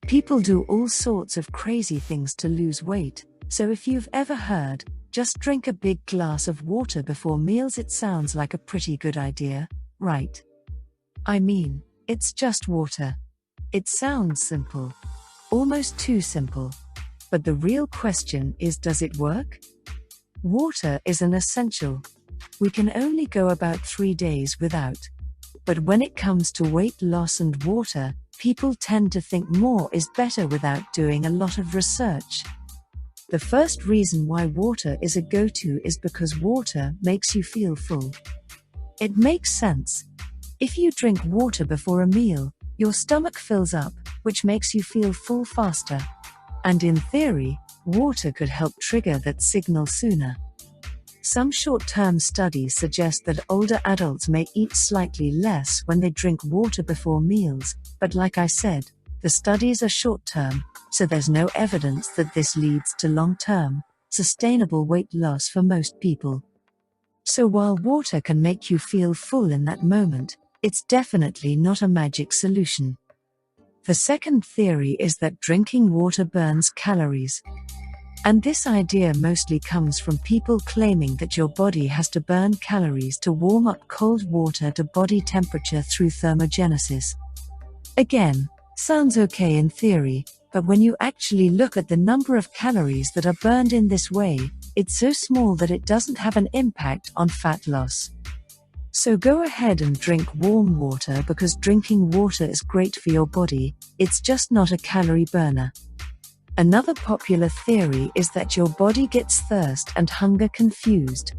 People do all sorts of crazy things to lose weight, so if you've ever heard, just drink a big glass of water before meals, it sounds like a pretty good idea, right? I mean, it's just water. It sounds simple. Almost too simple. But the real question is, does it work? Water is an essential. We can only go about 3 days without. But when it comes to weight loss and water, people tend to think more is better without doing a lot of research. The first reason why water is a go-to is because water makes you feel full. It makes sense. If you drink water before a meal, your stomach fills up, which makes you feel full faster. And in theory, water could help trigger that signal sooner. Some short-term studies suggest that older adults may eat slightly less when they drink water before meals, but like I said, the studies are short-term, so there's no evidence that this leads to long-term, sustainable weight loss for most people. So while water can make you feel full in that moment, it's definitely not a magic solution. The second theory is that drinking water burns calories. And this idea mostly comes from people claiming that your body has to burn calories to warm up cold water to body temperature through thermogenesis. Again, sounds okay in theory, but when you actually look at the number of calories that are burned in this way, it's so small that it doesn't have an impact on fat loss. So go ahead and drink warm water because drinking water is great for your body, it's just not a calorie burner. Another popular theory is that your body gets thirst and hunger confused.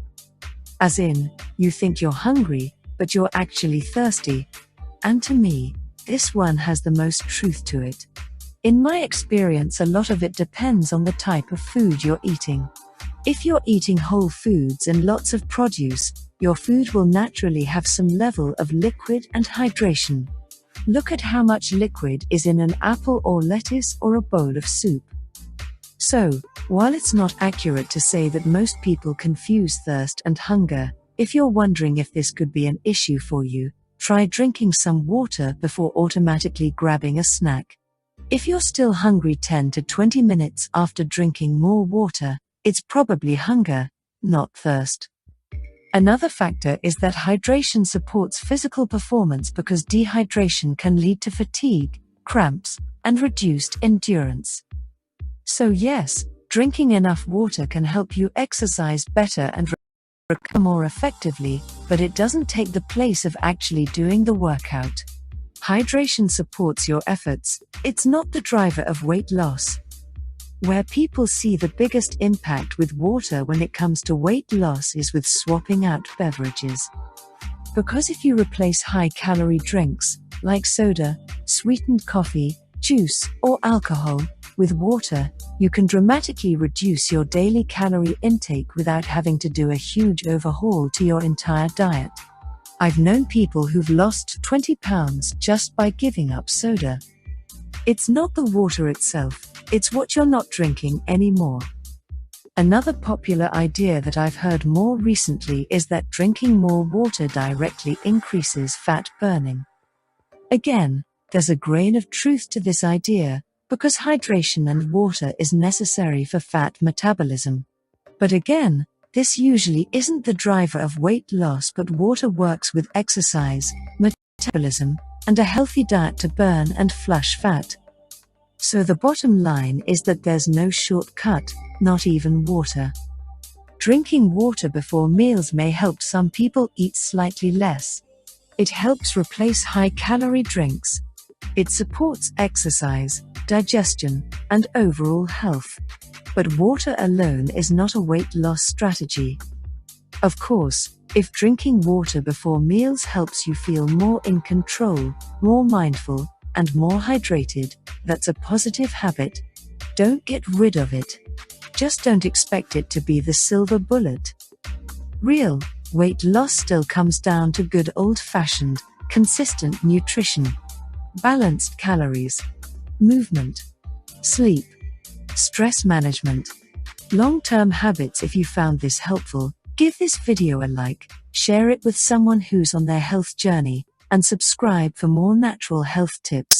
As in, you think you're hungry, but you're actually thirsty. And to me, this one has the most truth to it. In my experience, a lot of it depends on the type of food you're eating. If you're eating whole foods and lots of produce, your food will naturally have some level of liquid and hydration. Look at how much liquid is in an apple or lettuce or a bowl of soup. So, while it's not accurate to say that most people confuse thirst and hunger, if you're wondering if this could be an issue for you, try drinking some water before automatically grabbing a snack. If you're still hungry 10 to 20 minutes after drinking more water, it's probably hunger, not thirst. Another factor is that hydration supports physical performance because dehydration can lead to fatigue, cramps, and reduced endurance. So yes, drinking enough water can help you exercise better and recover more effectively, but it doesn't take the place of actually doing the workout. Hydration supports your efforts, it's not the driver of weight loss. Where people see the biggest impact with water when it comes to weight loss is with swapping out beverages. Because if you replace high-calorie drinks, like soda, sweetened coffee, juice, or alcohol, with water, you can dramatically reduce your daily calorie intake without having to do a huge overhaul to your entire diet. I've known people who've lost 20 pounds just by giving up soda. It's not the water itself, it's what you're not drinking anymore. Another popular idea that I've heard more recently is that drinking more water directly increases fat burning. Again, there's a grain of truth to this idea, because hydration and water is necessary for fat metabolism. But again, this usually isn't the driver of weight loss, but water works with exercise, metabolism, and a healthy diet to burn and flush fat. So the bottom line is that there's no shortcut, not even water. Drinking water before meals may help some people eat slightly less. It helps replace high-calorie drinks. It supports exercise, digestion, and overall health. But water alone is not a weight loss strategy. Of course, if drinking water before meals helps you feel more in control, more mindful, and more hydrated, that's a positive habit. Don't get rid of it. Just don't expect it to be the silver bullet. Real weight loss still comes down to good old-fashioned, consistent nutrition, balanced calories, movement, sleep, stress management, long-term habits. If you found this helpful, give this video a like, share it with someone who's on their health journey, and subscribe for more natural health tips.